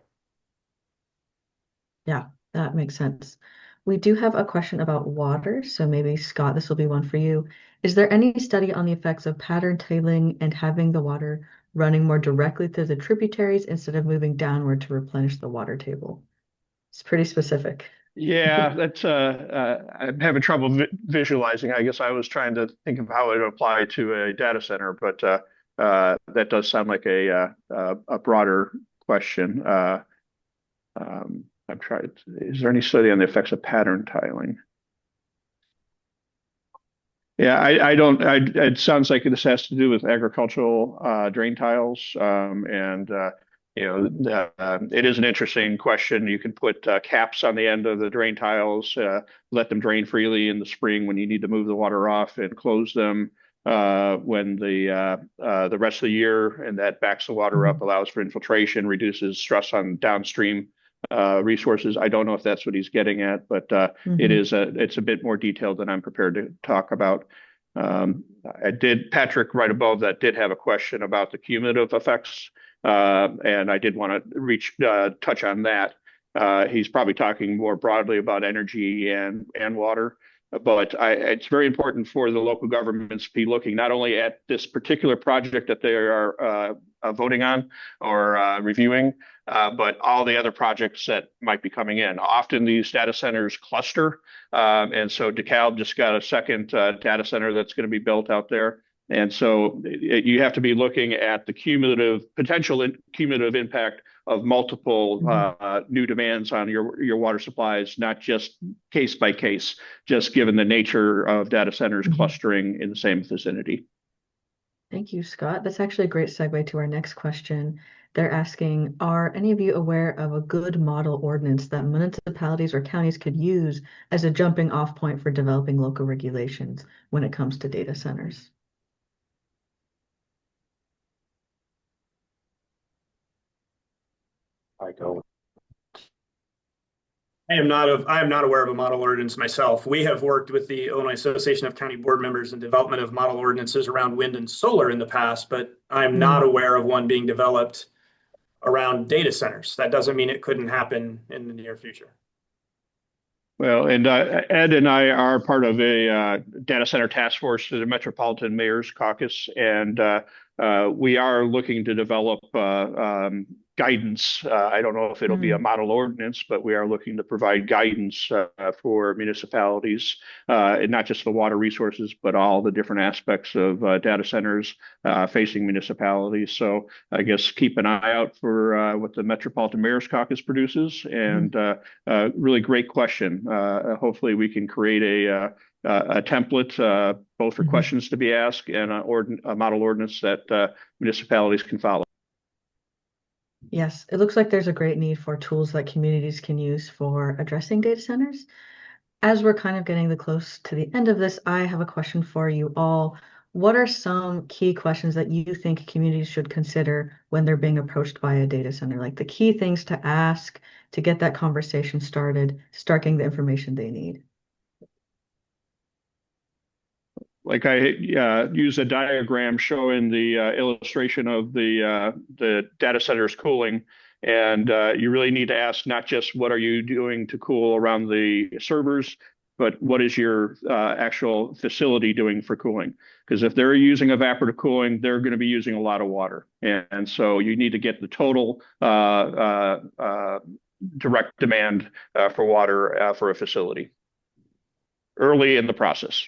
Yeah, that makes sense. We do have a question about water. So maybe Scott, this will be one for you. Is there any study on the effects of pattern tailing and having the water running more directly through the tributaries instead of moving downward to replenish the water table? It's pretty specific. Yeah, that's I'm having trouble visualizing. I guess I was trying to think of how it would apply to a data center, but that does sound like a broader question. I'm trying. Is there any study on the effects of pattern tiling? Yeah, I don't. It sounds like this has to do with agricultural drain tiles, and it is an interesting question. You can put caps on the end of the drain tiles, let them drain freely in the spring when you need to move the water off, and close them when the rest of the year, and that backs the water up, allows for infiltration, reduces stress on downstream resources. I don't know if that's what he's getting at, but it's a bit more detailed than I'm prepared to talk about. Patrick right above that did have a question about the cumulative effects, and I did want to touch on that. He's probably talking more broadly about energy and water. But it's very important for the local governments to be looking not only at this particular project that they are voting on or reviewing, but all the other projects that might be coming in. Often these data centers cluster, and so DeKalb just got a second data center that's going to be built out there. And so you have to be looking at the potential cumulative impact of multiple new demands on your water supplies, not just case by case, just given the nature of data centers clustering in the same vicinity. Thank you, Scott. That's actually a great segue to our next question. They're asking, are any of you aware of a good model ordinance that municipalities or counties could use as a jumping off point for developing local regulations when it comes to data centers? I don't. I am not aware of a model ordinance myself. We have worked with the Illinois Association of County Board Members in development of model ordinances around wind and solar in the past, but I'm not aware of one being developed around data centers. That doesn't mean it couldn't happen in the near future. Well, and Ed and I are part of a data center task force to the Metropolitan Mayor's Caucus, and we are looking to develop guidance. I don't know if it'll be a model ordinance, but we are looking to provide guidance for municipalities, and not just the water resources, but all the different aspects of data centers facing municipalities. So I guess keep an eye out for what the Metropolitan Mayor's Caucus produces, and really great question. Hopefully we can create a template both for questions to be asked and a model ordinance that municipalities can follow. Yes, it looks like there's a great need for tools that communities can use for addressing data centers. As we're kind of getting close to the end of this, I have a question for you all. What are some key questions that you think communities should consider when they're being approached by a data center? Like the key things to ask to get that conversation started, start getting the information they need. Like I use a diagram showing the illustration of the data center's cooling, and you really need to ask not just what are you doing to cool around the servers, but what is your actual facility doing for cooling? Because if they're using evaporative cooling, they're going to be using a lot of water, and so you need to get the total direct demand for water for a facility early in the process.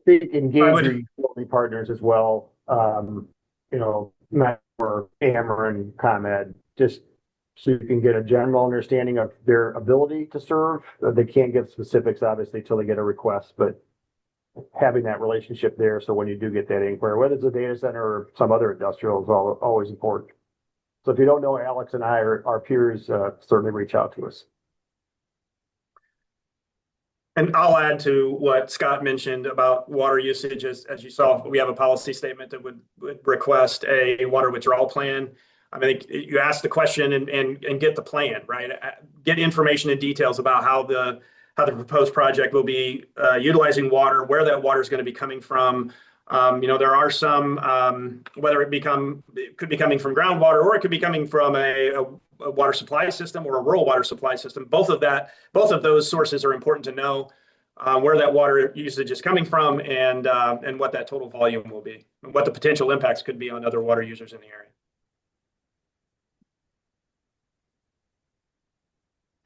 Engage your utility partners as well. Not for Ameren and ComEd, just so you can get a general understanding of their ability to serve. They can't give specifics, obviously, till they get a request, but having that relationship there, so when you do get that inquiry, whether it's a data center or some other industrial, is always important. So if you don't know Alex and I or our peers, certainly reach out to us. And I'll add to what Scott mentioned about water usage. As you saw, we have a policy statement that would request a water withdrawal plan. I think you ask the question and get the plan, right? Get information and details about how the proposed project will be utilizing water, where that water is going to be coming from. There are some, whether it could be coming from groundwater, or it could be coming from a water supply system or a rural water supply system. Both of those sources are important to know where that water usage is coming from, and what that total volume will be, and what the potential impacts could be on other water users in the area.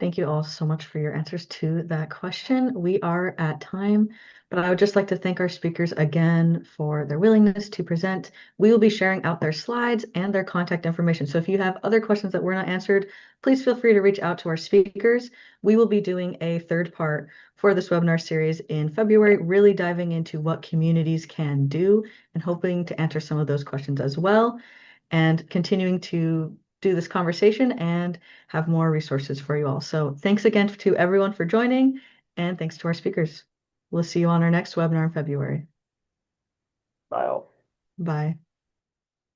Thank you all so much for your answers to that question. We are at time, but I would just like to thank our speakers again for their willingness to present. We will be sharing out their slides and their contact information. So if you have other questions that were not answered, please feel free to reach out to our speakers. We will be doing a third part for this webinar series in February, really diving into what communities can do and hoping to answer some of those questions as well, and continuing to do this conversation and have more resources for you all. So thanks again to everyone for joining, and thanks to our speakers. We'll see you on our next webinar in February. Bye all. Bye.